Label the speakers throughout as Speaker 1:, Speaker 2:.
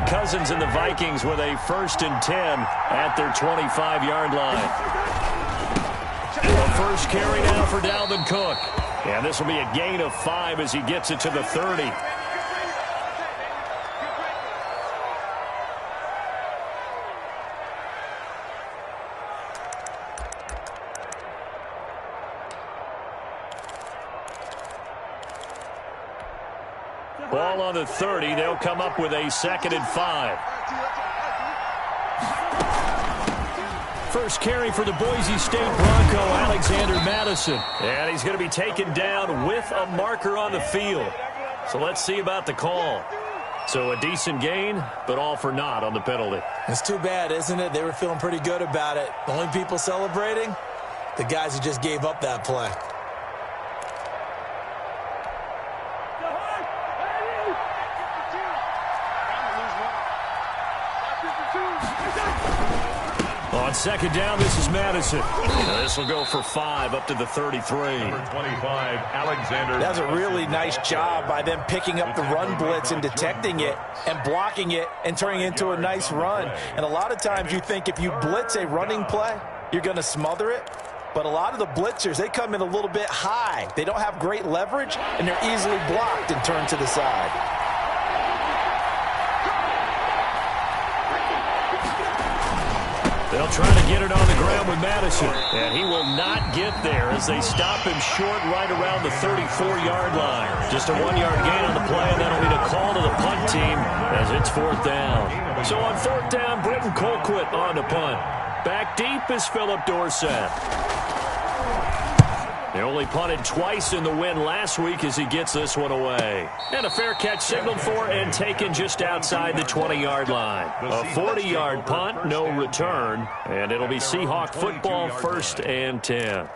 Speaker 1: Kirk Cousins and the Vikings with a 1st and 10 at their 25-yard line. The first carry now for Dalvin Cook. And this will be a gain of 5 as he gets it to the 30. Ball on the 30. They'll come up with a 2nd and 5. First carry for the Boise State Bronco, Alexander Madison. And he's going to be taken down with a marker on the field. So let's see about the call. So a decent gain, but all for naught on the penalty.
Speaker 2: It's too bad, isn't it? They were feeling pretty good about it. The only people celebrating? The guys who just gave up that play.
Speaker 1: On 2nd down, this is Madison. This will go for 5 up to the 33.
Speaker 3: Number 25, Alexander.
Speaker 2: That's a really nice job by them picking up the run blitz and detecting it and blocking it and turning it into a nice run. And a lot of times you think if you blitz a running play, you're going to smother it. But a lot of the blitzers, they come in a little bit high. They don't have great leverage, and they're easily blocked and turned to the side.
Speaker 1: They'll try to get it on the ground with Madison. And he will not get there as they stop him short right around the 34-yard line. Just a 1-yard gain on the play, and that'll be a call to the punt team as it's 4th down. So on 4th down, Britton Colquitt on to punt. Back deep is Philip Dorsett. They only punted twice in the win last week as he gets this one away. And a fair catch signaled for and taken just outside the 20-yard line. A 40-yard punt, no return, and it'll be Seahawk football, 1st and 10.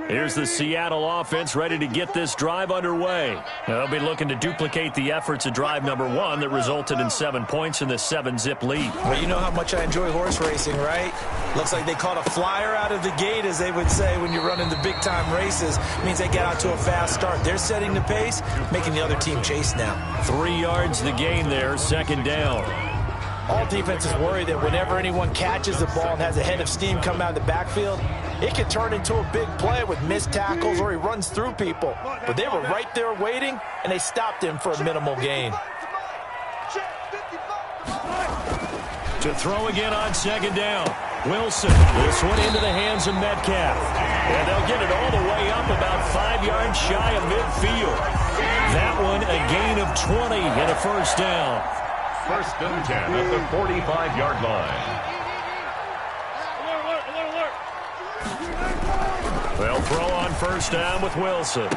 Speaker 1: Here's the Seattle offense ready to get this drive underway. They'll be looking to duplicate the efforts of drive number 1 that resulted in 7 points in the 7-zip lead.
Speaker 2: Well, you know how much I enjoy horse racing, right? Looks like they caught a flyer out of the gate, as they would say when you're running the big-time races. Means they get out to a fast start. They're setting the pace, making the other team chase now. 3
Speaker 1: yards the gain there, 2nd down.
Speaker 2: All defenses worry that whenever anyone catches the ball and has a head of steam come out of the backfield, it can turn into a big play with missed tackles or he runs through people. But they were right there waiting, and they stopped him for a minimal gain.
Speaker 1: To throw again on 2nd down. Wilson. This one into the hands of Metcalf. And they'll get it all the way up about 5 yards shy of midfield. That one a gain of 20 and a 1st down.
Speaker 3: 1st and 10 at the 45-yard line.
Speaker 1: They'll throw on 1st down with Wilson.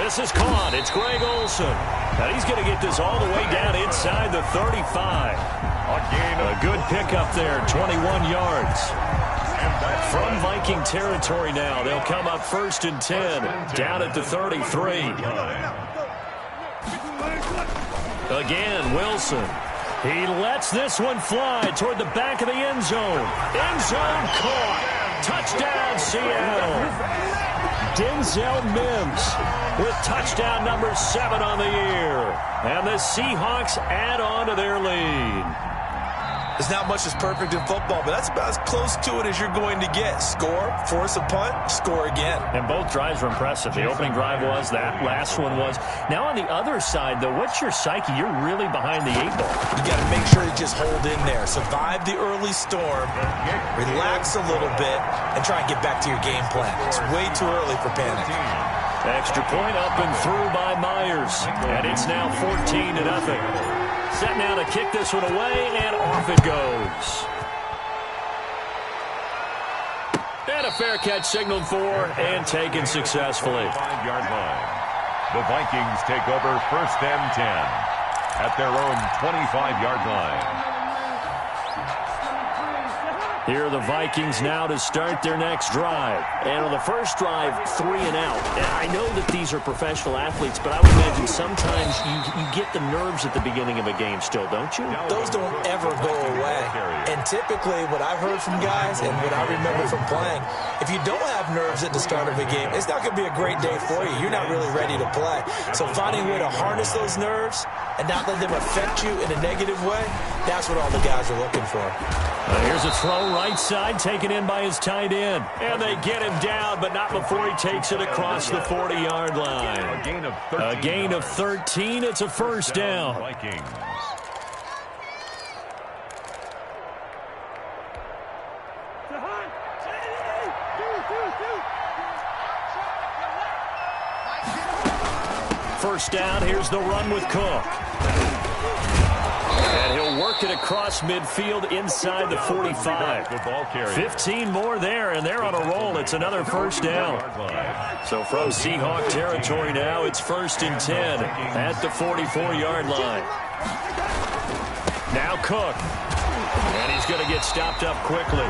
Speaker 1: This is caught. It's Greg Olsen. And he's going to get this all the way down inside the 35. A good pickup there, 21 yards. From Viking territory now, they'll come up 1st and 10, down at the 33. Again, Wilson. He lets this one fly toward the back of the end zone. End zone caught. Touchdown, Seattle. Denzel Mims with touchdown number 7 on the year. And the Seahawks add on to their lead.
Speaker 2: There's not much that's perfect in football, but that's about as close to it as you're going to get. Score, force a punt, score again.
Speaker 1: And both drives were impressive. The opening drive was, that last one was. Now on the other side, though, what's your psyche? You're really behind the 8 ball.
Speaker 2: You got to make sure to just hold in there. Survive the early storm, relax a little bit, and try and get back to your game plan. It's way too early for panic.
Speaker 1: Extra point up and through by Myers. And it's now 14-0. Set now to kick this one away, and off it goes. And a fair catch signaled for and taken successfully.
Speaker 3: 5-yard line. The Vikings take over 1st and 10 at their own 25-yard line.
Speaker 1: Here are the Vikings now to start their next drive. And on the first drive, 3 and out. And I know that these are professional athletes, but I would imagine sometimes you get the nerves at the beginning of a game still, don't you?
Speaker 2: Those don't ever go away. And typically what I've heard from guys and what I remember from playing, if you don't have nerves at the start of a game, it's not going to be a great day for you. You're not really ready to play. So finding a way to harness those nerves and not let them affect you in a negative way, that's what all the guys are looking for.
Speaker 1: Here's a throw right side, taken in by his tight end. And they get him down, but not before he takes it across the 40-yard line. A gain of 13. It's a first down.
Speaker 3: Vikings.
Speaker 1: First down, here's the run with Cook. And he'll work it across midfield inside the 45. 15 more there, and they're on a roll. It's another first down. So from Seahawk territory now, it's 1st and 10 at the 44-yard line. Now Cook. And he's going to get stopped up quickly.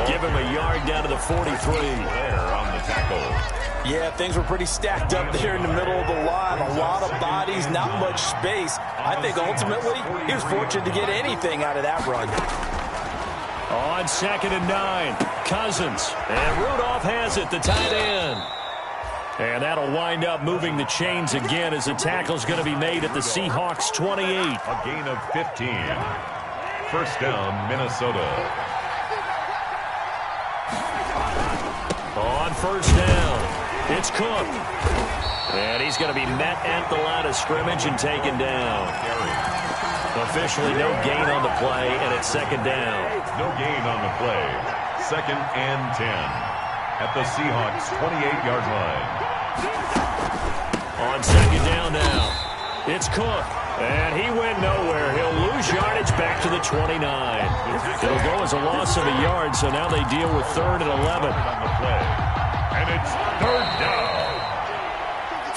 Speaker 1: Give him a yard down to the 43.
Speaker 3: There on the tackle.
Speaker 2: Yeah, things were pretty stacked up there in the middle of the line. A lot of bodies, not much space. I think ultimately he was fortunate to get anything out of that run.
Speaker 1: On 2nd and 9, Cousins. And Rudolph has it, the tight end. And that'll wind up moving the chains again as the tackle's going to be made at the Seahawks 28.
Speaker 3: A gain of 15. First down, Minnesota.
Speaker 1: On first down, it's Cook. And he's going to be met at the line of scrimmage and taken down. Officially no gain on the play, and it's 2nd down.
Speaker 3: No gain on the play. 2nd and 10 at the Seahawks 28-yard line.
Speaker 1: On 2nd down now, it's Cook. And he went nowhere. He'll lose yardage back to the 29. It'll go as a loss of a yard, so now they deal with 3rd and 11.
Speaker 3: On the play. And it's 3rd down.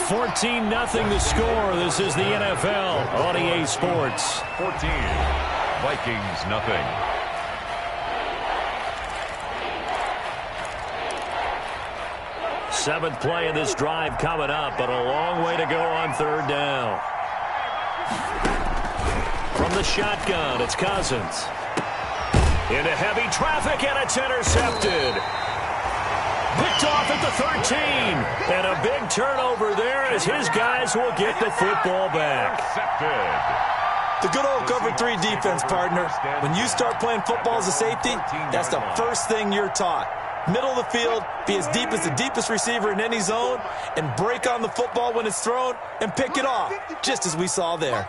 Speaker 1: 14-0 the score. This is the NFL on EA Sports.
Speaker 3: 14. Vikings nothing.
Speaker 1: Seventh play of this drive coming up, but a long way to go on 3rd down. From the shotgun, it's Cousins. Into heavy traffic, and it's intercepted. Picked off at the 13. And a big turnover there as his guys will get the football back.
Speaker 3: Intercepted.
Speaker 2: The good old cover 3 defense, partner. When you start playing football as a safety, that's the first thing you're taught. Middle of the field, be as deep as the deepest receiver in any zone, and break on the football when it's thrown and pick it off, just as we saw there.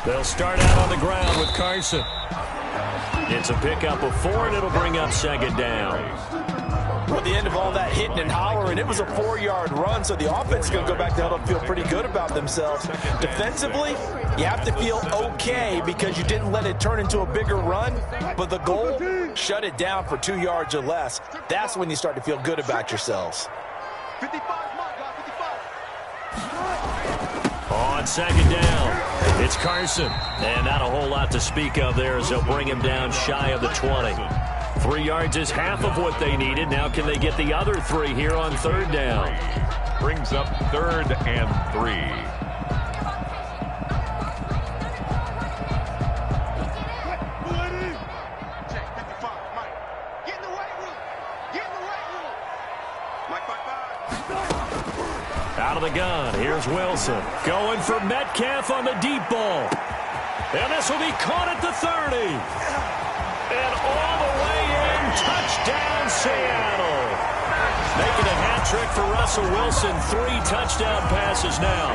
Speaker 1: They'll start out on the ground with Carson. It's a pickup of 4, and it'll bring up 2nd down.
Speaker 2: Well, at the end of all that hitting and hollering, it was a 4-yard run, so the offense is going to go back to hell and feel pretty good about themselves. Defensively, you have to feel okay because you didn't let it turn into a bigger run, but the goal, shut it down for 2 yards or less. That's when you start to feel good about yourselves.
Speaker 4: 55,
Speaker 1: On 2nd down, it's Carson. And not a whole lot to speak of there as they'll bring him down shy of the 20. 3 yards is half of what they needed. Now can they get the other 3 here on 3rd down?
Speaker 3: Brings up 3rd and 3.
Speaker 1: Out of the gun, here's Wilson. Going for Metcalf on the deep ball. And this will be caught at the 30. And all the way in, touchdown Seattle. Making a hat trick for Russell Wilson, 3 touchdown passes now.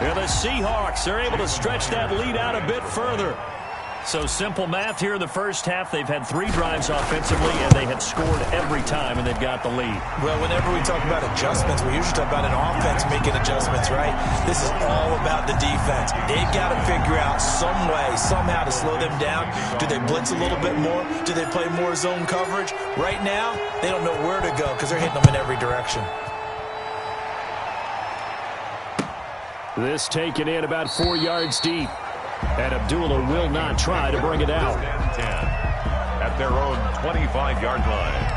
Speaker 1: And the Seahawks are able to stretch that lead out a bit further. So simple math here in the first half. They've had 3 drives offensively, and they have scored every time, and they've got the lead.
Speaker 2: Well, whenever we talk about adjustments, we usually talk about an offense making adjustments, right? This is all about the defense. They've got to figure out some way, somehow to slow them down. Do they blitz a little bit more? Do they play more zone coverage? Right now, they don't know where to go because they're hitting them in every direction.
Speaker 1: This taken in about 4 yards deep. And Abdullah will not try to bring it out.
Speaker 3: 10 at their own 25-yard line.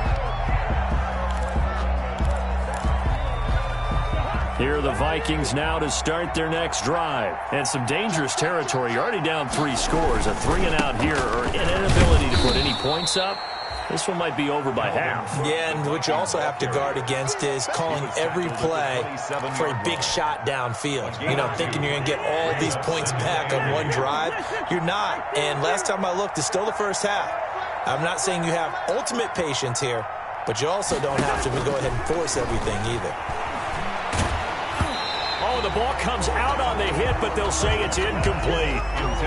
Speaker 1: Here are the Vikings now to start their next drive. And some dangerous territory. You're already down 3 scores. A 3-and-out here, or an inability to put any points up. This one might be over by half.
Speaker 2: Yeah, and what you also have to guard against is calling every play for a big shot downfield. You know, thinking you're going to get all these points back on one drive. You're not. And last time I looked, it's still the first half. I'm not saying you have ultimate patience here, but you also don't have to go ahead and force everything either.
Speaker 1: Oh, the ball comes out on the hit, but they'll say it's incomplete.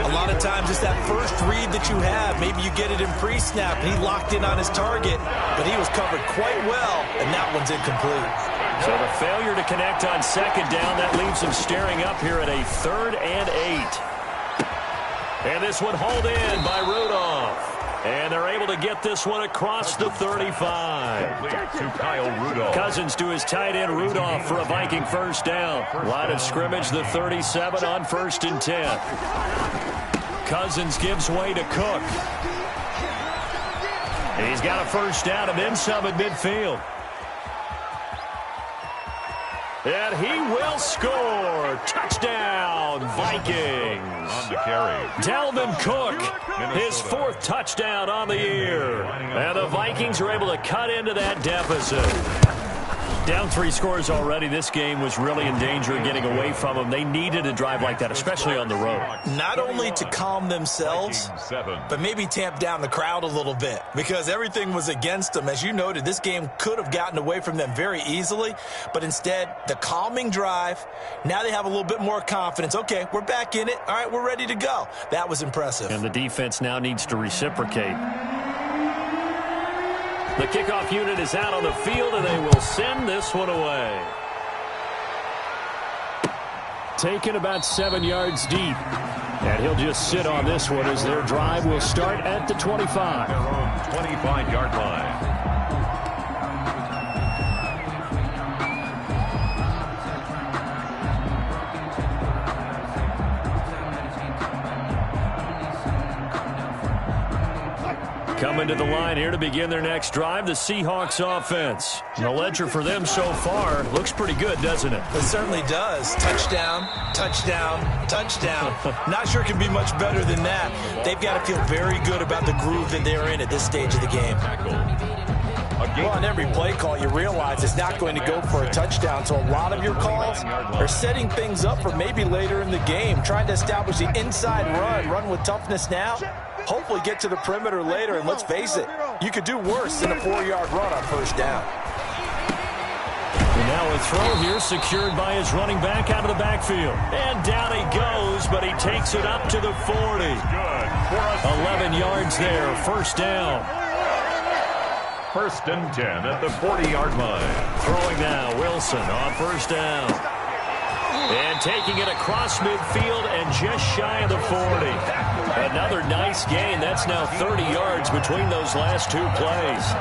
Speaker 2: A lot of times it's that first read that you have. Maybe you get it in pre-snap, and he locked in on his target, but he was covered quite well, and that one's incomplete.
Speaker 1: So the failure to connect on second down, that leaves him staring up here at a 3rd and 8. And this one hauled in by Rudolph. And they're able to get this one across the 35.
Speaker 3: To Kyle Rudolph.
Speaker 1: Cousins to his tight end Rudolph for a Viking first down. Line of scrimmage, the 37 on 1st and 10. Cousins gives way to Cook. He's got a first down and then some at midfield. And he will score. Touchdown, Vikings.
Speaker 3: On the carry.
Speaker 1: Dalvin Cook, his 4th touchdown on the year. And the Vikings are able to cut into that deficit. Down 3 scores already. This game was really in danger of getting away from them. They needed a drive like that, especially on the road.
Speaker 2: Not only to calm themselves, but maybe tamp down the crowd a little bit, because everything was against them. As you noted, this game could have gotten away from them very easily, but instead, the calming drive, now they have a little bit more confidence. Okay, we're back in it. All right, we're ready to go. That was impressive.
Speaker 1: And the defense now needs to reciprocate. The kickoff unit is out on the field, and they will send this one away. Taken about 7 yards deep. And he'll just sit on this one as their drive will start at the 25.
Speaker 3: Their own 25-yard line.
Speaker 1: Coming to the line here to begin their next drive, the Seahawks offense. And the ledger for them so far looks pretty good, doesn't it?
Speaker 2: It certainly does. Touchdown, touchdown, touchdown. Not sure it can be much better than that. They've got to feel very good about the groove that they're in at this stage of the game. Well, on every play call, you realize it's not going to go for a touchdown, so a lot of your calls are setting things up for maybe later in the game, trying to establish the inside run with toughness now, hopefully get to the perimeter later, and let's face it, you could do worse than a 4-yard run on first down.
Speaker 1: And now a throw here secured by his running back out of the backfield. And down he goes, but he takes it up to the 40. 11 yards there, first down.
Speaker 3: 1st and 10 at the 40-yard line.
Speaker 1: Throwing now, Wilson on first down. And taking it across midfield and just shy of the 40. Another nice gain. That's now 30 yards between those last 2 plays.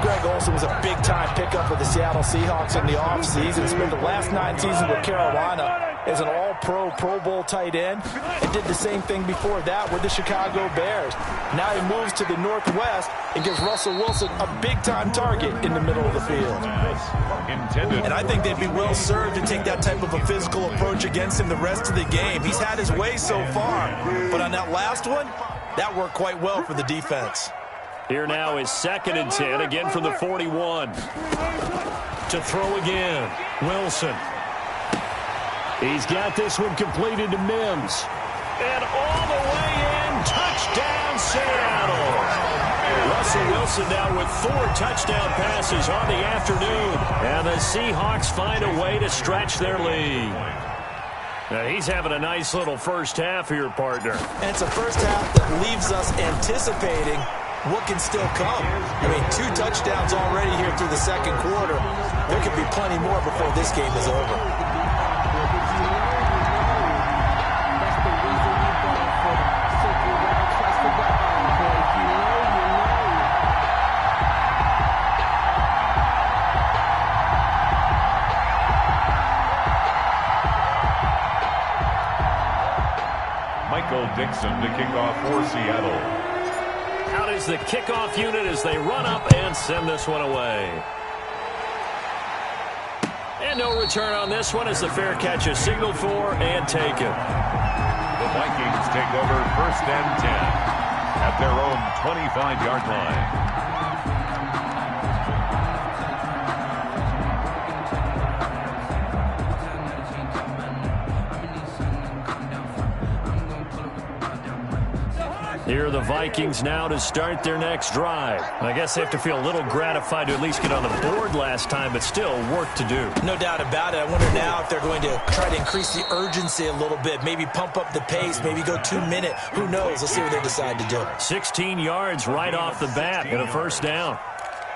Speaker 2: Greg Olsen was a big-time pickup for the Seattle Seahawks in the offseason. Spent the last 9 seasons with Carolina as an all-pro, Pro Bowl tight end, and did the same thing before that with the Chicago Bears. Now he moves to the Northwest and gives Russell Wilson a big-time target in the middle of the field. And I think they'd be well-served to take that type of a physical approach against him the rest of the game. He's had his way so far, but on that last one, that worked quite well for the defense.
Speaker 1: Here now is 2nd and 10, again from the 41. To throw again, Wilson. He's got this one completed to Mims. And all the way in, touchdown Seattle. Russell Wilson now with 4 touchdown passes on the afternoon. And the Seahawks find a way to stretch their lead. Now he's having a nice little first half here, partner.
Speaker 2: And it's a first half that leaves us anticipating what can still come. I mean, 2 touchdowns already here through the second quarter. There could be plenty more before this game is over.
Speaker 3: Jackson to kick off for Seattle.
Speaker 1: Out is the kickoff unit as they run up and send this one away. And no return on this one as the fair catch is signaled for and taken.
Speaker 3: The Vikings take over 1st and 10 at their own 25-yard line.
Speaker 1: Here are the Vikings now to start their next drive. I guess they have to feel a little gratified to at least get on the board last time, but still work to do.
Speaker 2: No doubt about it. I wonder now if they're going to try to increase the urgency a little bit, maybe pump up the pace, maybe go 2-minute. Who knows? Let's see what they decide to do.
Speaker 1: 16 yards right off the bat and a first down.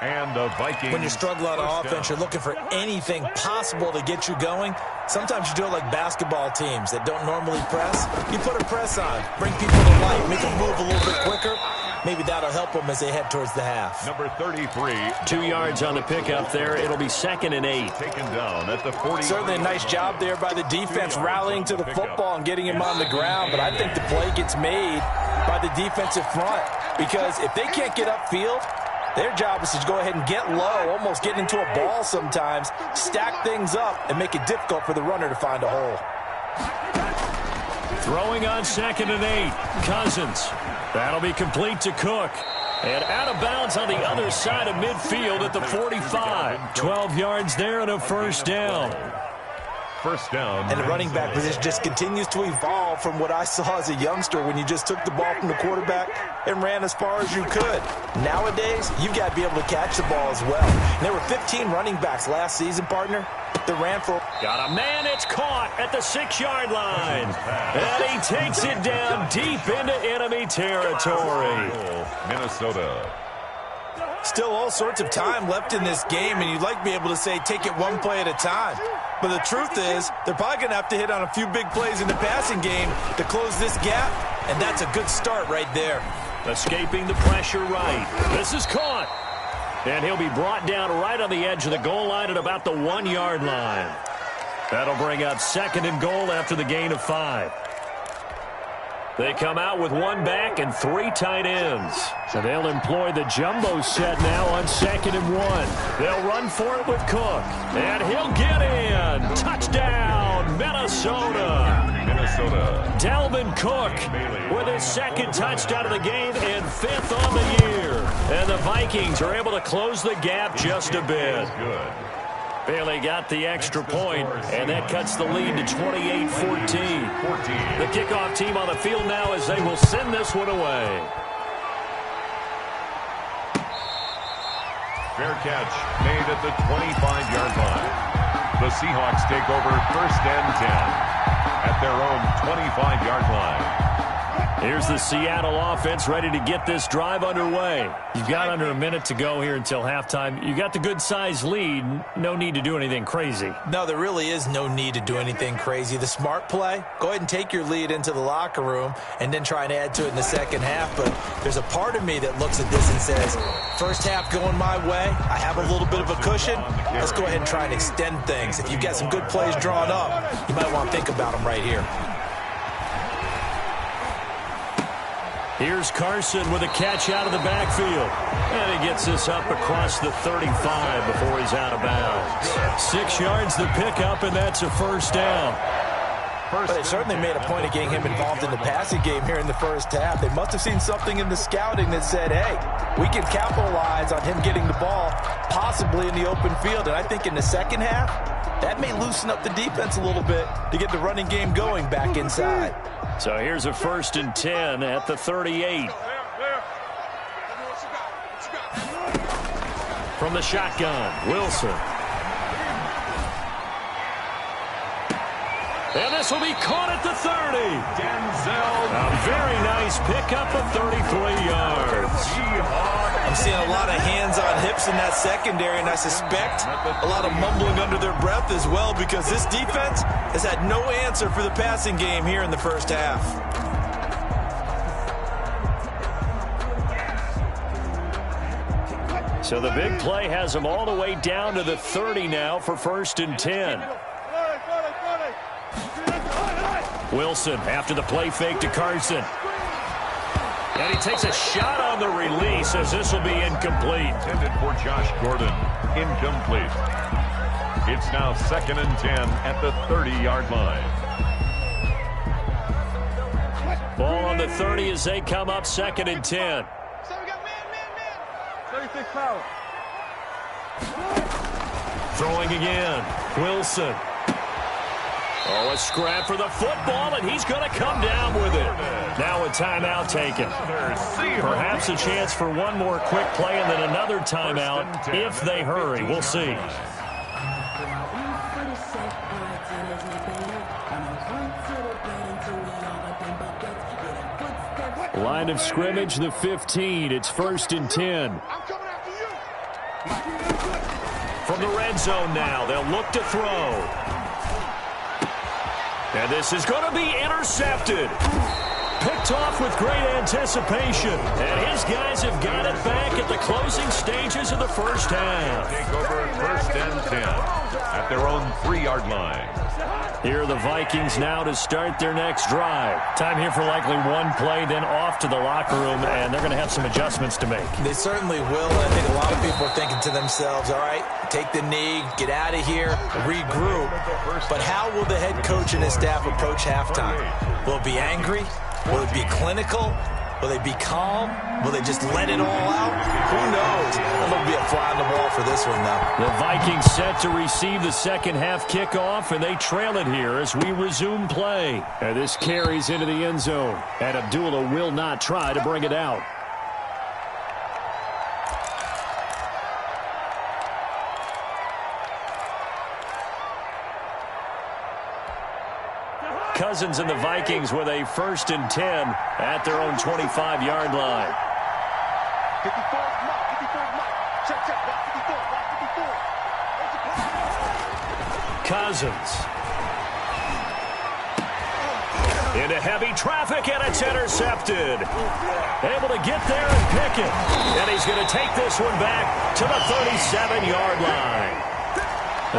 Speaker 3: And the Vikings.
Speaker 2: When you struggle on offense, you're looking for anything possible to get you going. Sometimes you do it like basketball teams that don't normally press. You put a press on, bring people to life, make them move a little bit quicker. Maybe that'll help them as they head towards the half.
Speaker 3: Number 33.
Speaker 1: 2 yards on the pickup there. It'll be 2nd and 8.
Speaker 3: Taken down at the 40.
Speaker 2: Certainly a nice job there by the defense rallying to the football and getting him on the ground. But I think the play gets made by the defensive front because if they can't get upfield, their job is to go ahead and get low, almost get into a ball sometimes, stack things up, and make it difficult for the runner to find a hole.
Speaker 1: Throwing on 2nd and 8. Cousins. That'll be complete to Cook. And out of bounds on the other side of midfield at the 45. 12 yards there and a first down.
Speaker 3: First down.
Speaker 2: And the running back position just continues to evolve from what I saw as a youngster when you just took the ball from the quarterback and ran as far as you could. Nowadays, you've got to be able to catch the ball as well. And there were 15 running backs last season, partner, that ran for...
Speaker 1: Got a man, it's caught at the 6-yard line. And he takes it down deep into enemy territory.
Speaker 3: Minnesota.
Speaker 2: Still all sorts of time left in this game, and you'd like to be able to say take it one play at a time. But the truth is, they're probably going to have to hit on a few big plays in the passing game to close this gap, and that's a good start right there.
Speaker 1: Escaping the pressure right. This is caught. And he'll be brought down right on the edge of the goal line at about the 1-yard line. That'll bring up 2nd and goal after the gain of 5. They come out with 1 back and 3 tight ends. So they'll employ the jumbo set now on 2nd and 1. They'll run for it with Cook. And he'll get in. Touchdown, Minnesota. Dalvin Cook with his 2nd touchdown of the game and 5th on the year. And the Vikings are able to close the gap just a bit. Bailey got the extra point, and that cuts the lead to 28-14. The kickoff team on the field now as they will send this one away.
Speaker 3: Fair catch made at the 25-yard line. The Seahawks take over 1st and 10 at their own 25-yard line.
Speaker 1: Here's the Seattle offense ready to get this drive underway. You've got under a minute to go here until halftime. You got the good-sized lead. No need to do anything crazy.
Speaker 2: No, there really is no need to do anything crazy. The smart play, go ahead and take your lead into the locker room and then try and add to it in the second half. But there's a part of me that looks at this and says, first half going my way, I have a little bit of a cushion. Let's go ahead and try and extend things. If you've got some good plays drawn up, you might want to think about them right here.
Speaker 1: Here's Carson with a catch out of the backfield. And he gets this up across the 35 before he's out of bounds. 6 yards the pickup, and that's a first down.
Speaker 2: But they certainly made a point of getting him involved in the passing game here in the first half. They must have seen something in the scouting that said, hey, we can capitalize on him getting the ball, possibly in the open field. And I think in the second half, that may loosen up the defense a little bit to get the running game going back inside.
Speaker 1: So here's a 1st and 10 at the 38. From the shotgun, Wilson. And this will be caught at the 30.
Speaker 3: Denzel.
Speaker 1: A very nice pickup of 33 yards.
Speaker 2: I'm seeing a lot of hands on hips in that secondary, and I suspect a lot of mumbling under their breath as well because this defense has had no answer for the passing game here in the first half.
Speaker 1: So the big play has them all the way down to the 30 now for 1st and 10. Wilson after the play fake to Carson. And he takes a shot on the release as this will be incomplete.
Speaker 3: Intended for Josh Gordon. Incomplete. It's now 2nd and 10 at the 30-yard line.
Speaker 1: Ball on the 30 as they come up 2nd and 10.
Speaker 4: 36 power.
Speaker 1: Throwing again. Wilson. Oh, a scrap for the football, and he's going to come down with it. Now a timeout taken. Perhaps a chance for one more quick play and then another timeout if they hurry. We'll see. Line of scrimmage, the 15. It's 1st and 10. From the red zone now, they'll look to throw. And this is going to be intercepted. Picked off with great anticipation. And his guys have got it back at the closing stages of the first half.
Speaker 3: Take over 1st and 10 at their own 3-yard line.
Speaker 1: Here are the Vikings now to start their next drive. Time here for likely one play, then off to the locker room, and they're going to have some adjustments to make.
Speaker 2: They certainly will. I think a lot of people are thinking to themselves, all right, take the knee, get out of here, regroup. But how will the head coach and his staff approach halftime? Will it be angry? Will it be clinical? Will they be calm? Will they just let it all out? Who knows? There'll be a fly on the wall for this one, though.
Speaker 1: The Vikings set to receive the second half kickoff, and they trail it here as we resume play. And this carries into the end zone, and Abdullah will not try to bring it out. Cousins and the Vikings with a 1st and 10 at their own 25-yard line.
Speaker 4: 54, check, 54.
Speaker 1: Cousins. Into heavy traffic, and it's intercepted. Able to get there and pick it. And he's going to take this one back to the 37-yard line.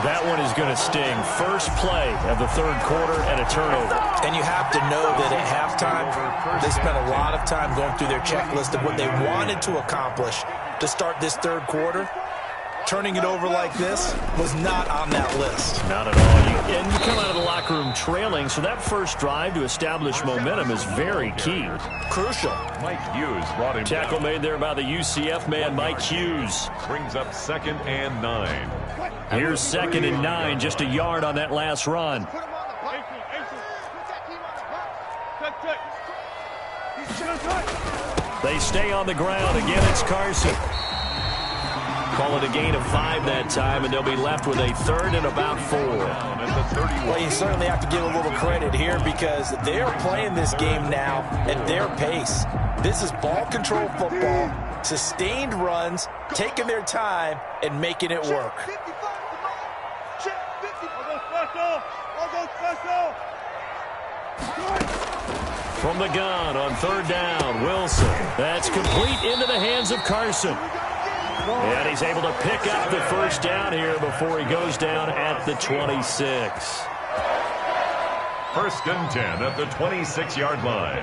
Speaker 1: That one is going to sting. First play of the 3rd quarter and a turnover.
Speaker 2: And you have to know that at halftime, they spent a lot of time going through their checklist of what they wanted to accomplish to start this 3rd quarter. Turning it over like this was not on that list.
Speaker 1: Not at all. And you come out of the locker room trailing, so that first drive to establish momentum is very key.
Speaker 2: Crucial.
Speaker 3: Mike Hughes brought him
Speaker 1: Tackle
Speaker 3: down.
Speaker 1: made there by the UCF man, Mike Hughes.
Speaker 3: Brings up 2nd and 9.
Speaker 1: Here's 2nd and 9, just a yard on that last run. They stay on the ground. Again, it's Carson. Call it a gain of 5 that time, and they'll be left with a 3rd and about 4.
Speaker 2: Well, you certainly have to give a little credit here because they're playing this game now at their pace. This is ball control football, sustained runs, taking their time, and making it work.
Speaker 1: From the gun on 3rd down, Wilson. That's complete into the hands of Carson. And he's able to pick up the first down here before he goes down at the 26.
Speaker 3: 1st and 10 at the 26-yard line.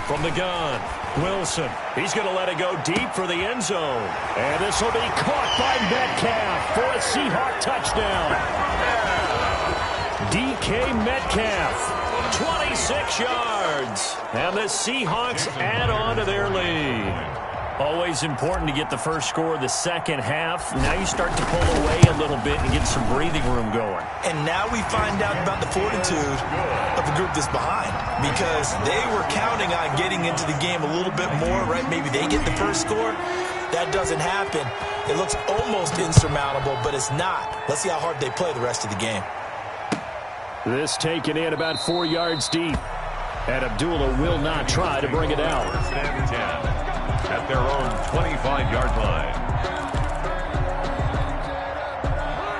Speaker 1: From the gun, Wilson. He's going to let it go deep for the end zone. And this will be caught by Metcalf for a Seahawk touchdown. DK Metcalf. 26 yards. And the Seahawks add on to their lead. Always important to get the first score of the second half. Now you start to pull away a little bit and get some breathing room going.
Speaker 2: And now we find out about the fortitude of the group that's behind because they were counting on getting into the game a little bit more, right? Maybe they get the first score. That doesn't happen. It looks almost insurmountable, but it's not. Let's see how hard they play the rest of the game.
Speaker 1: This taken in about 4 yards deep. And Abdullah will not try to bring it out.
Speaker 3: 1st and 10 at their own 25-yard line.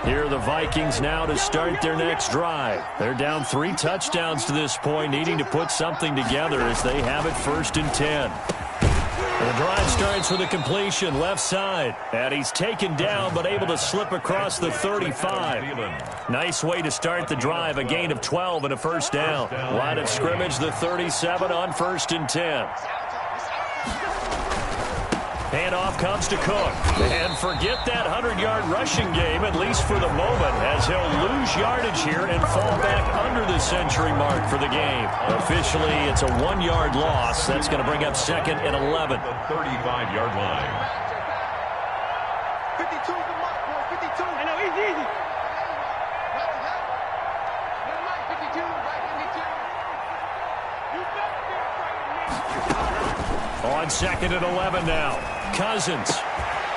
Speaker 1: Here are the Vikings now to start their next drive. They're down 3 touchdowns to this point, needing to put something together as they have it 1st and 10. And the drive starts with a completion left side. And he's taken down but able to slip across the 35. Nice way to start the drive. A gain of 12 and a first down. Line of scrimmage, the 37 on 1st and 10. Handoff comes to Cook. And forget that 100-yard rushing game, at least for the moment, as he'll lose yardage here and fall back under the century mark for the game. Officially, it's a 1-yard loss. That's going to bring up 2nd and 11.
Speaker 3: The 35-yard line.
Speaker 4: 52 is the mark, boy. 52. I know, easy. Right, 52, right, 52. You better be afraid of me.
Speaker 1: On 2nd and 11 now. Cousins.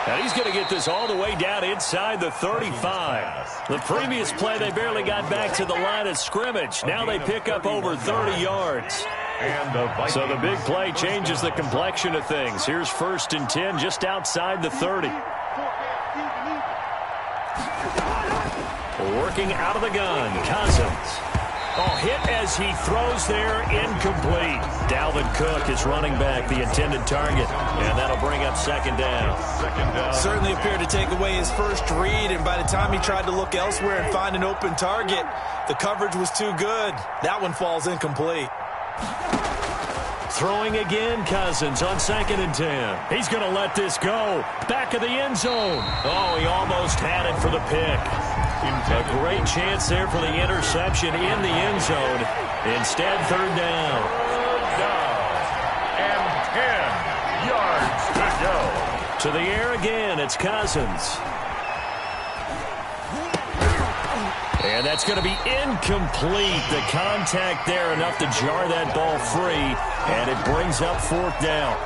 Speaker 1: And he's going to get this all the way down inside the 35. The previous play, they barely got back to the line of scrimmage. Now they pick up over 30 yards. So the big play changes the complexion of things. Here's 1st and 10 just outside the 30. Working out of the gun, Cousins. Oh, hit as he throws there, incomplete. Dalvin Cook is running back, the intended target, and that'll bring up 2nd down.
Speaker 2: Certainly appeared to take away his first read, and by the time he tried to look elsewhere and find an open target, the coverage was too good. That one falls incomplete.
Speaker 1: Throwing again, Cousins on 2nd and 10. He's going to let this go. Back of the end zone. Oh, he almost had it for the pick. A great chance there for the interception in the end zone. Instead, 3rd down.
Speaker 3: And 10 yards to go.
Speaker 1: To the air again, it's Cousins. And that's going to be incomplete. The contact there enough to jar that ball free, and it brings up 4th down.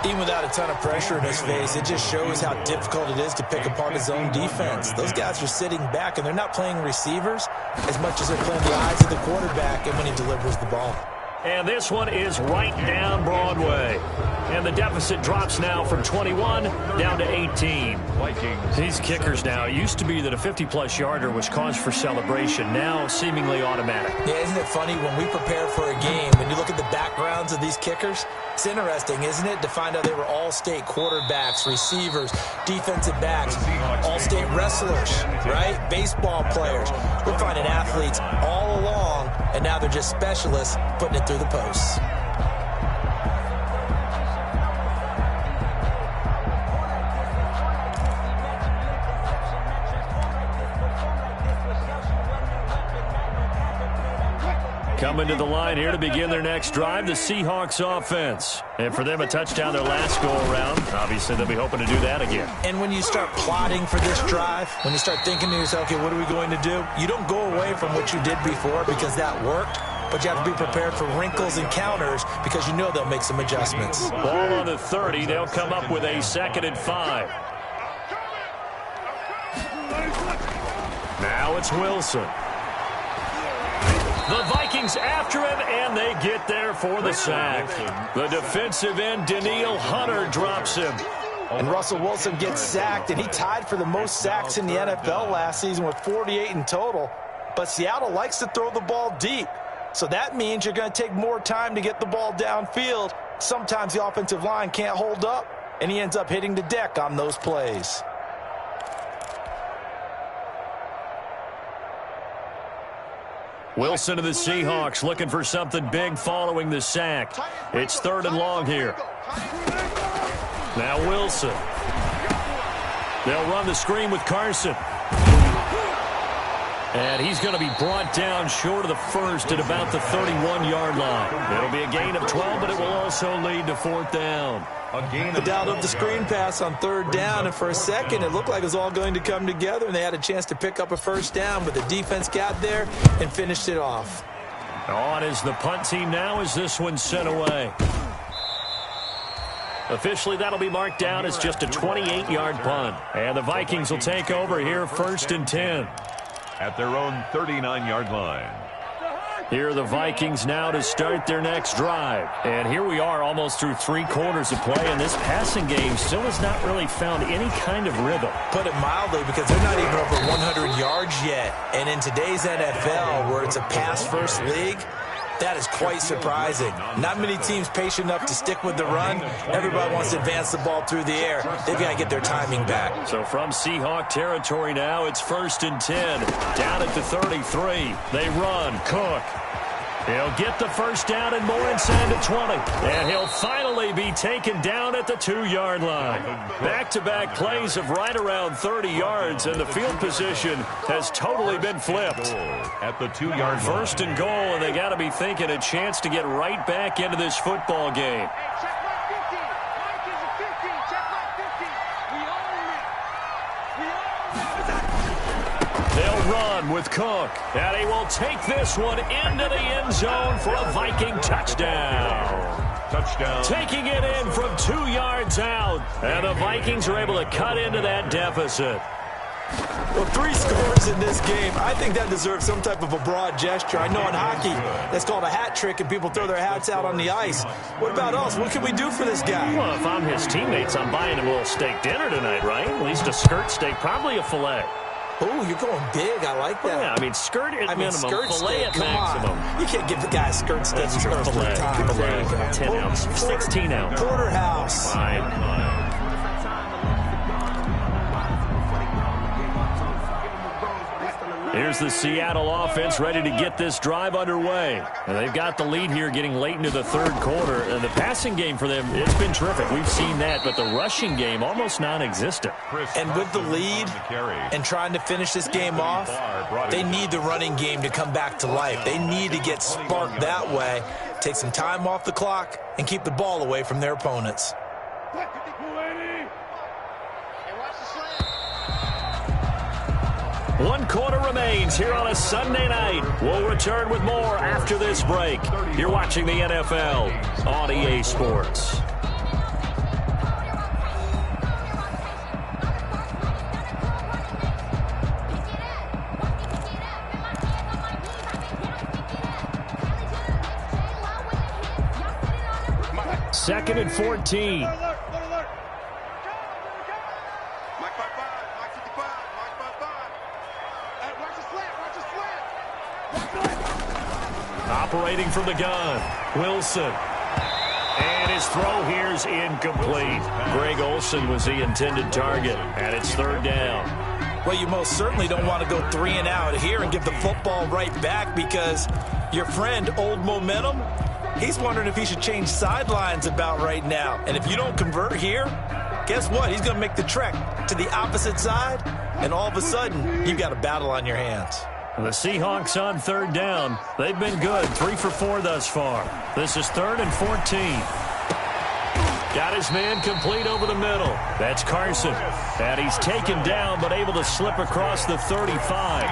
Speaker 2: Even without a ton of pressure in his face, it just shows how difficult it is to pick apart his own defense. Those guys are sitting back, and they're not playing receivers as much as they're playing the eyes of the quarterback and when he delivers the ball.
Speaker 1: And this one is right down Broadway. And the deficit drops now from 21 down to 18.
Speaker 3: Vikings.
Speaker 1: These kickers now, it used to be that a 50-plus yarder was cause for celebration. Now seemingly automatic.
Speaker 2: Yeah, isn't it funny when we prepare for a game, when you look at the backgrounds of these kickers, it's interesting, isn't it, to find out they were all-state quarterbacks, receivers, defensive backs, all-state wrestlers, right? Baseball players. We're finding athletes all along, and now they're just specialists putting it through the posts.
Speaker 1: Coming to the line here to begin their next drive, the Seahawks offense. And for them, a touchdown their last go-around. Obviously, they'll be hoping to do that again.
Speaker 2: And when you start plotting for this drive, when you start thinking to yourself, okay, what are we going to do? You don't go away from what you did before because that worked, but you have to be prepared for wrinkles and counters because you know they'll make some adjustments.
Speaker 1: Ball on the 30. They'll come up with a 2nd and 5. Now it's Wilson. The Vikings after him, and they get there for the sack. The defensive end, Danielle Hunter, drops him.
Speaker 2: And Russell Wilson gets sacked, and he tied for the most sacks in the NFL last season with 48 in total. But Seattle likes to throw the ball deep. So that means you're going to take more time to get the ball downfield. Sometimes the offensive line can't hold up, and he ends up hitting the deck on those plays.
Speaker 1: Wilson of the Seahawks looking for something big following the sack. It's 3rd and long here. Now Wilson. They'll run the screen with Carson. And he's going to be brought down short of the first at about the 31-yard line. It'll be a gain of 12, but it will also lead to 4th down.
Speaker 2: They dialed up the screen pass on 3rd down, and for a second it looked like it was all going to come together, and they had a chance to pick up a first down, but the defense got there and finished it off.
Speaker 1: On is the punt team now as this one's sent away. Officially, that'll be marked down as just a 28-yard punt. And the Vikings will take over here 1st and 10.
Speaker 3: At their own 39-yard line.
Speaker 1: Here are the Vikings now to start their next drive. And here we are almost through 3 quarters of play, and this passing game still has not really found any kind of rhythm.
Speaker 2: Put it mildly, because they're not even over 100 yards yet. And in today's NFL, where it's a pass-first league, That is quite surprising. Not many teams patient enough to stick with the run. Everybody wants to advance the ball through the air. They've got to get their timing back.
Speaker 1: So from Seahawk territory now, it's 1st and 10. Down at the 33. They run. Cook. He'll get the first down and more inside the 20. And he'll finally be taken down at the 2-yard line. Back-to-back plays of right around 30 yards, and the field position has totally been flipped.
Speaker 3: At the 2-yard line.
Speaker 1: 1st and goal, and they got to be thinking a chance to get right back into this football game.
Speaker 4: Hey, check mark 50. Mike is a 50. Check mark 50. We own it.
Speaker 1: They'll run with Cook, and he will take this one into the end zone for a Viking touchdown.
Speaker 3: Touchdown.
Speaker 1: Taking it in from 2 yards out, and the Vikings are able to cut into that deficit.
Speaker 2: Well, 3 scores in this game. I think that deserves some type of a broad gesture. I know in hockey, that's called a hat trick, and people throw their hats out on the ice. What about us? What can we do for this guy?
Speaker 1: Well, if I'm his teammates, I'm buying him a little steak dinner tonight, right? At least a skirt steak, probably a filet.
Speaker 2: Oh, you're going big. I like that.
Speaker 1: Yeah, I mean, skirt at minimum,
Speaker 2: skirt
Speaker 1: filet
Speaker 2: steak.
Speaker 1: at
Speaker 2: Come
Speaker 1: maximum.
Speaker 2: on. You can't give the guy a skirt steak
Speaker 1: That's
Speaker 2: for
Speaker 1: true.
Speaker 2: the
Speaker 1: Filet.
Speaker 2: time.
Speaker 1: Filet. 10 ounce. 16 ounce.
Speaker 2: Porterhouse.
Speaker 1: Fine. Here's the Seattle offense ready to get this drive underway. And they've got the lead here getting late into the 3rd quarter. And the passing game for them, it's been terrific. We've seen that, but the rushing game almost non-existent.
Speaker 2: And with the lead and trying to finish this game off, they need the running game to come back to life. They need to get sparked that way, take some time off the clock, and keep the ball away from their opponents.
Speaker 4: Hey, watch the slant.
Speaker 1: 1 quarter remains here on a Sunday night. We'll return with more after this break. You're watching the NFL on EA Sports. Second and 14.
Speaker 4: Mike 55. Mike 55. Hey, watch the slant. Watch the slant.
Speaker 1: Operating from the gun, Wilson. And his throw here's incomplete. Greg Olsen was the intended target, and it's 3rd down.
Speaker 2: Well, you most certainly don't want to go 3 and out here and give the football right back, because your friend, Old Momentum, he's wondering if he should change sidelines about right now. And if you don't convert here, guess what? He's going to make the trek to the opposite side, and all of a sudden, you've got a battle on your hands.
Speaker 1: The Seahawks on 3rd down. They've been good, 3 for 4 thus far. This is 3rd and 14. Got his man complete over the middle. That's Carson. And he's taken down, but able to slip across the 35.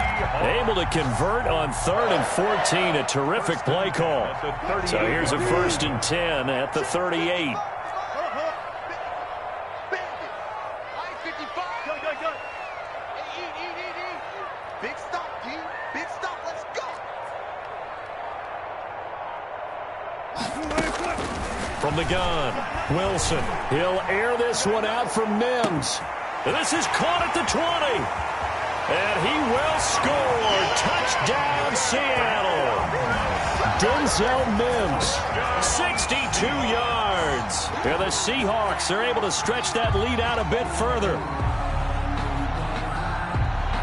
Speaker 1: Able to convert on 3rd and 14. A terrific play call. So here's a 1st and 10 at the 38.
Speaker 4: Mike 55. Go. Hey, eat. Big stop, G. Big stop. Let's go.
Speaker 1: From the gun, Wilson. He'll air this one out for Mims. This is caught at the 20. And he will score. Touchdown, Seattle. Denzel Mims, 62 yards. And the Seahawks are able to stretch that lead out a bit further.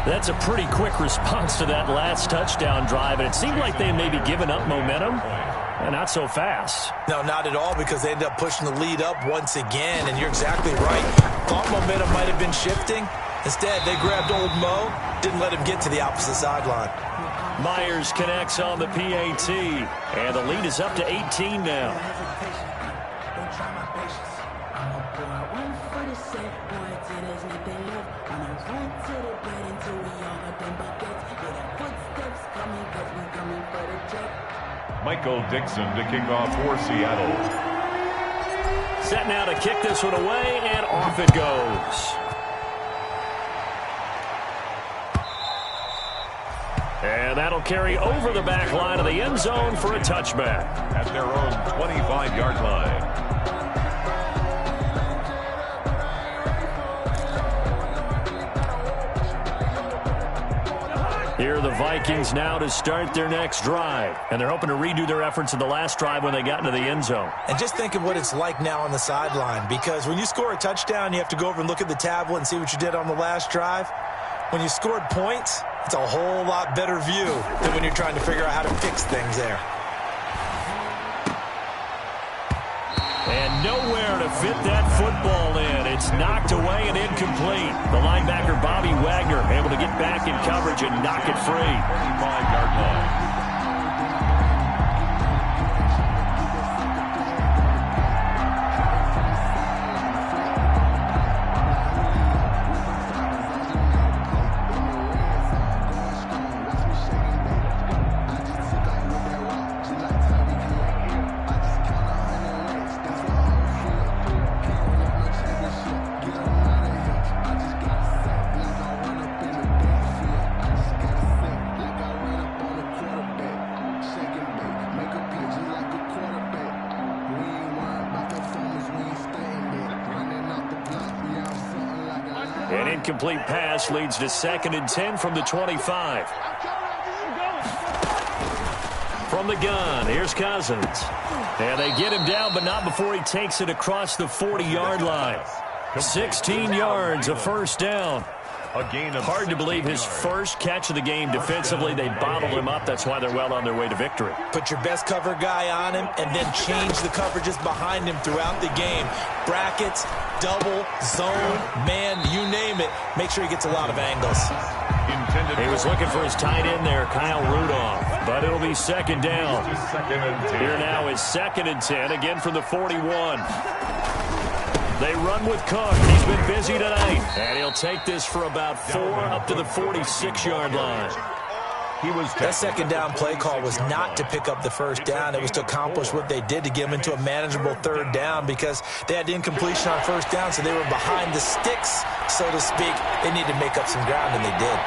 Speaker 1: That's a pretty quick response to that last touchdown drive, and it seemed like they may be giving up momentum. Not so fast.
Speaker 2: No, not at all, because they ended up pushing the lead up once again, and you're exactly right. Thought momentum might have been shifting. Instead, they grabbed Old Mo, didn't let him get to the opposite sideline.
Speaker 1: Myers connects on the PAT, and the lead is up to 18 now.
Speaker 3: Michael Dixon to kick off for Seattle.
Speaker 1: Set now to kick this one away, and off it goes. And that'll carry over the back line of the end zone for a touchback.
Speaker 3: At their own 25-yard line.
Speaker 1: Here are the Vikings now to start their next drive. And they're hoping to redo their efforts in the last drive when they got into the end zone.
Speaker 2: And just think of what it's like now on the sideline, because when you score a touchdown, you have to go over and look at the tablet and see what you did on the last drive. When you scored points, it's a whole lot better view than when you're trying to figure out how to fix things there.
Speaker 1: And nowhere to fit that football in. It's knocked away and incomplete. The linebacker, Bobby Wagner, able to get back in coverage and knock it free.
Speaker 3: 35-yard line.
Speaker 1: An incomplete pass leads to 2nd and 10 from the 25. From the gun, here's Cousins. And they get him down, but not before he takes it across the 40-yard line. 16 yards, a first down. Hard to believe his first catch of the game defensively. They bottled him up. That's why they're well on their way to victory.
Speaker 2: Put your best cover guy on him and then change the coverages behind him throughout the game. Brackets, double, zone, man, you name it. Make sure he gets a lot of angles.
Speaker 1: He was looking for his tight end there, Kyle Rudolph, but it'll be 2nd down. Here now is 2nd and 10, again from the 41. They run with Cook. He's been busy tonight. And he'll take this for about 4 up to the 46-yard line.
Speaker 2: That 2nd down play call was not to pick up the first down. It was to accomplish what they did to get them into a manageable 3rd down, because they had incompletion on 1st down, so they were behind the sticks, so to speak. They needed to make up some ground, and they did.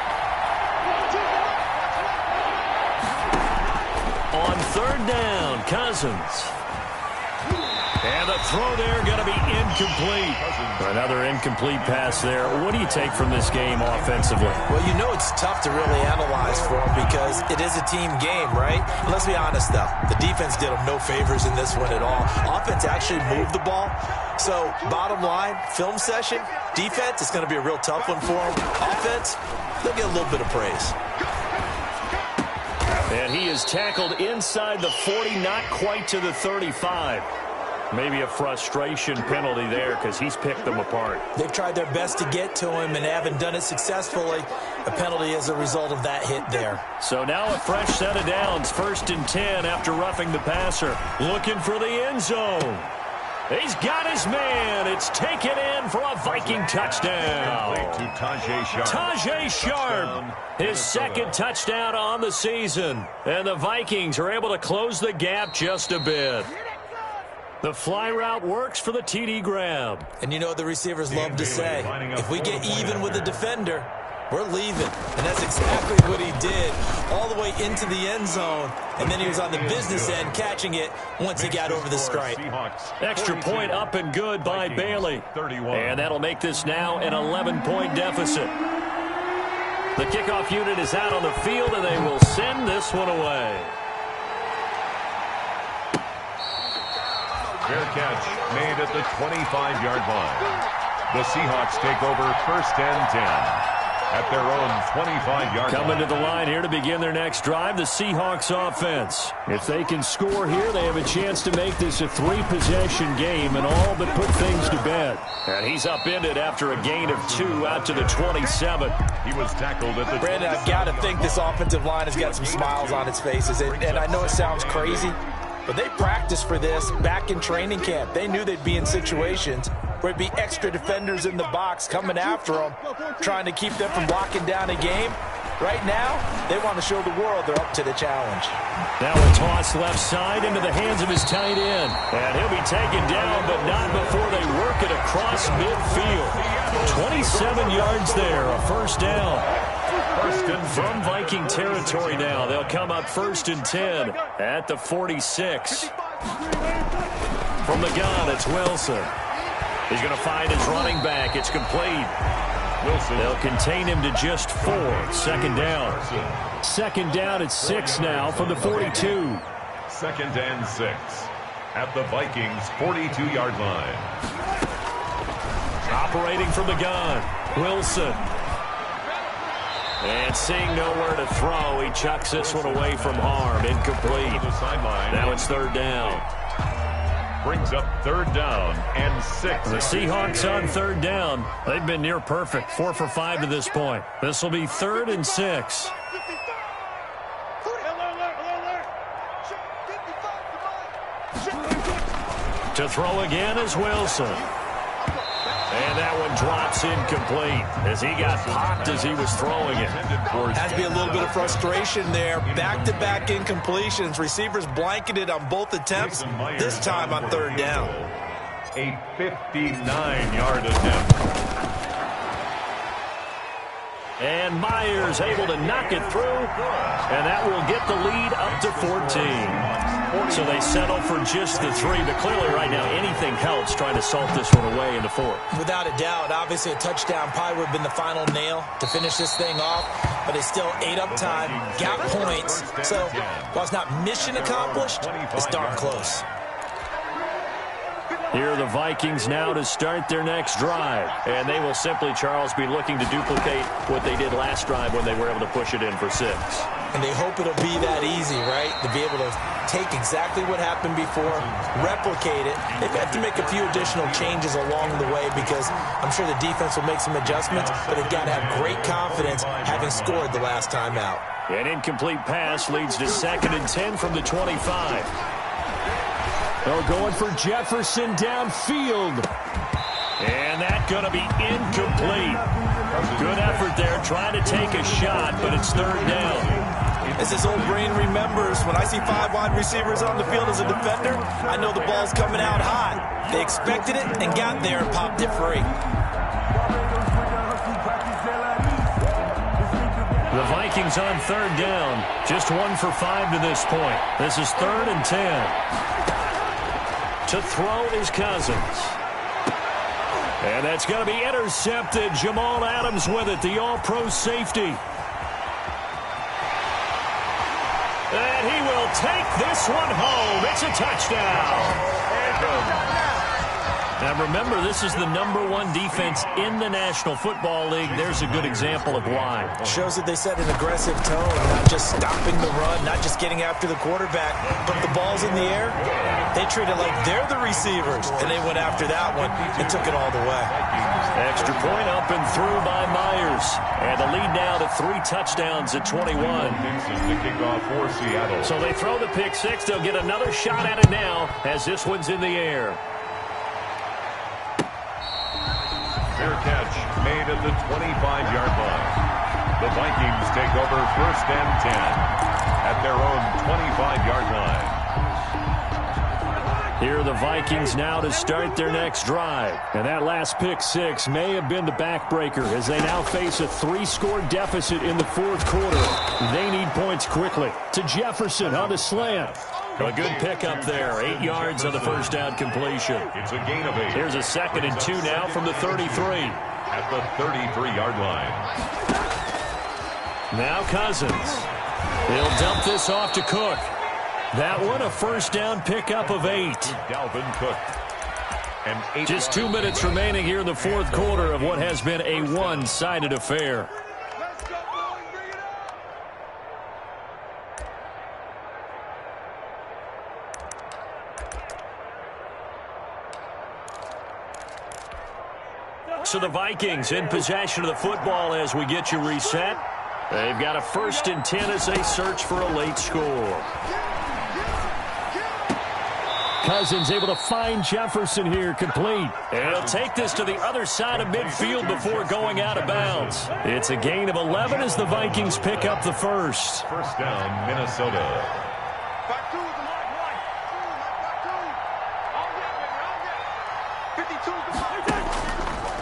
Speaker 1: On 3rd down, Cousins. And the throw there going to be incomplete. Another incomplete pass there. What do you take from this game offensively?
Speaker 2: Well, you know it's tough to really analyze for them because it is a team game, right? And let's be honest, though. The defense did them no favors in this one at all. Offense actually moved the ball. So, bottom line, film session, defense, it's going to be a real tough one for them. Offense, they'll get a little bit of praise.
Speaker 1: And he is tackled inside the 40, not quite to the 35. Maybe a frustration penalty there because he's picked them apart.
Speaker 2: They've tried their best to get to him and haven't done it successfully. A penalty as a result of that hit there.
Speaker 1: So now a fresh set of downs. 1st and 10 after roughing the passer. Looking for the end zone. He's got his man. It's taken in for a Viking touchdown. Tajay Sharp, his 2nd touchdown on the season. And the Vikings are able to close the gap just a bit. The fly route works for the TD grab.
Speaker 2: And you know what the receivers love to say? If we get even with the defender, we're leaving. And that's exactly what he did, all the way into the end zone. And then he was on the business end catching it once he got over the stripe.
Speaker 1: Extra point up and good by Bailey. And that'll make this now an 11-point deficit. The kickoff unit is out on the field, and they will send this one away.
Speaker 3: Fair catch made at the 25-yard line. The Seahawks take over 1st and 10 at their own 25-yard line.
Speaker 1: Coming to the line here to begin their next drive, the Seahawks offense. If they can score here, they have a chance to make this a 3-possession game and all but put things to bed. And he's upended after a gain of 2 out to the 27.
Speaker 3: He was tackled at the
Speaker 2: Brandon, I've got to think this offensive line has got some smiles on its faces. And I know it sounds crazy, but they practiced for this back in training camp. They knew they'd be in situations where it'd be extra defenders in the box coming after them, trying to keep them from locking down a game. Right now, they want to show the world they're up to the challenge.
Speaker 1: Now a toss left side into the hands of his tight end. And he'll be taken down, but not before they work it across midfield. 27 yards there, a first down. From Viking territory now. They'll come up 1st and 10 at the 46. From the gun, it's Wilson. He's going to find his running back. It's complete. They'll contain him to just 4. Second down. Second down at 6 now from the 42.
Speaker 3: Second and 6 at the Vikings 42-yard line.
Speaker 1: Operating from the gun, Wilson. And seeing nowhere to throw, he chucks this one away from harm. Incomplete. Now it's third down.
Speaker 3: Brings up third down and 6.
Speaker 1: The Seahawks on third down. They've been near perfect. 4 for 5 to this point. This will be 3rd and 6. To throw again is Wilson. And that one drops incomplete as he got popped as he was throwing it.
Speaker 2: Has to be a little bit of frustration there. Back-to-back incompletions. Receivers blanketed on both attempts, this time on third down.
Speaker 3: A 59-yard attempt.
Speaker 1: And Myers able to knock it through, and that will get the lead up to 14. So they settle for just the 3, but clearly right now anything helps trying to salt this one away in the 4th.
Speaker 2: Without a doubt, obviously a touchdown probably would have been the final nail to finish this thing off, but they still ate up time, got points, so while it's not mission accomplished, it's darn close.
Speaker 1: Here are the Vikings now to start their next drive. And they will simply, Charles, be looking to duplicate what they did last drive when they were able to push it in for 6.
Speaker 2: And they hope it'll be that easy, right? To be able to take exactly what happened before, replicate it. They've got to make a few additional changes along the way because I'm sure the defense will make some adjustments, but they've got to have great confidence having scored the last time out.
Speaker 1: An incomplete pass leads to 2nd and 10 from the 25. They're going for Jefferson downfield. And that's going to be incomplete. Good effort there trying to take a shot, but it's third down.
Speaker 2: As his old brain remembers, when I see 5 wide receivers on the field as a defender, I know the ball's coming out hot. They expected it and got there and popped it free.
Speaker 1: The Vikings on third down. Just 1 for 5 to this point. This is 3rd and 10. To throw is Cousins. And that's going to be intercepted. Jamal Adams with it, the all-pro safety. And he will take this one home. It's a touchdown. Now remember, this is the #1 defense in the National Football League. There's a good example of why.
Speaker 2: Shows that they set an aggressive tone, not just stopping the run, not just getting after the quarterback, but the ball's in the air. They treat it like they're the receivers, and they went after that one and took it all the way.
Speaker 1: Extra point up and through by Myers. And the lead now to 3 touchdowns at 21.
Speaker 3: The kickoff for Seattle.
Speaker 1: So they throw the pick 6. They'll get another shot at it now as this one's in the air.
Speaker 3: Fair catch made at the 25-yard line. The Vikings take over 1st and 10 at their own 25-yard line.
Speaker 1: Here are the Vikings now to start their next drive. And that last pick 6 may have been the backbreaker as they now face a 3-score deficit in the 4th quarter. They need points quickly. To Jefferson on the slant. A good pickup there. 8 yards on the first down completion.
Speaker 3: It's a gain of 8.
Speaker 1: Here's a 2nd and 2 now from the 33.
Speaker 3: At the 33-yard line.
Speaker 1: Now Cousins. He'll dump this off to Cook. That one, a first down pickup of 8.
Speaker 3: Dalvin Cook. And 8.
Speaker 1: Just 2 minutes remaining here in the 4th quarter of what has been a one-sided affair. So the Vikings in possession of the football as we get you reset. They've got a 1st and 10 as they search for a late score. Cousins able to find Jefferson here, complete. And he'll take this to the other side of midfield before going out of bounds. It's a gain of 11 as the Vikings pick up the 1st.
Speaker 3: First down, Minnesota.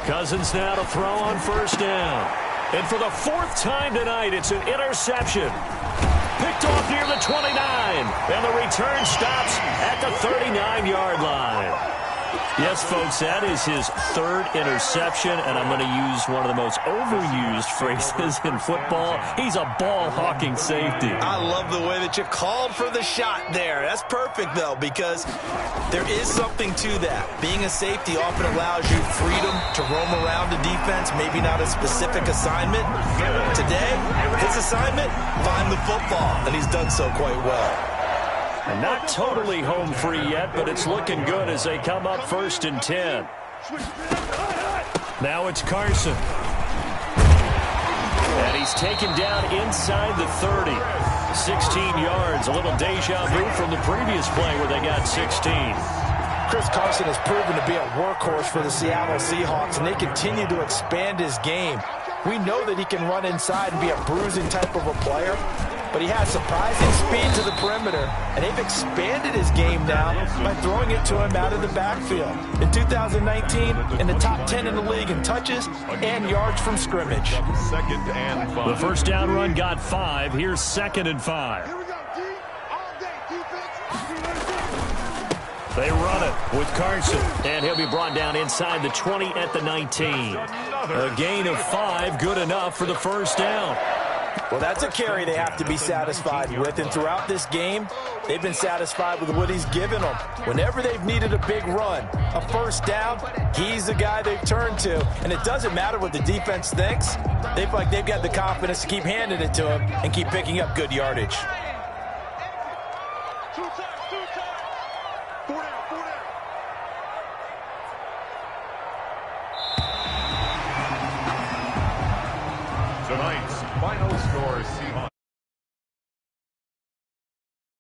Speaker 1: Cousins now to throw on 1st down. And for the 4th time tonight, it's an interception. Picked off near the 29. And the return stops at the 39-yard line. Yes, folks, that is his third interception, and I'm going to use one of the most overused phrases in football. He's a ball-hawking safety.
Speaker 2: I love the way that you called for the shot there. That's perfect, though, because there is something to that. Being a safety often allows you freedom to roam around the defense, maybe not a specific assignment. Today, his assignment, find the football, and he's done so quite well.
Speaker 1: And not totally home free yet, but it's looking good as they come up 1st and 10. Now it's Carson. And he's taken down inside the 30. 16 yards, a little deja vu from the previous play where they got 16.
Speaker 2: Chris Carson has proven to be a workhorse for the Seattle Seahawks, and they continue to expand his game. We know that he can run inside and be a bruising type of a player, but he has surprising speed to the perimeter, and they've expanded his game now by throwing it to him out of the backfield. In 2019, in the top 10 in the league in touches and yards from scrimmage.
Speaker 3: 2nd and 5.
Speaker 1: The first down run got 5. Here's 2nd and 5.
Speaker 4: Here we go, D. All day defense.
Speaker 1: They run it with Carson, and he'll be brought down inside the 20 at the 19. A gain of 5, good enough for the first down.
Speaker 2: Well, that's a carry they have to be satisfied with, and throughout this game, they've been satisfied with what he's given them. Whenever they've needed a big run, a first down, he's the guy they've turned to, and it doesn't matter what the defense thinks. They feel like they've got the confidence to keep handing it to him and keep picking up good yardage.
Speaker 4: 2 times, 2 times. 4 down, 4 down.
Speaker 3: Tonight's final score, Seahawks.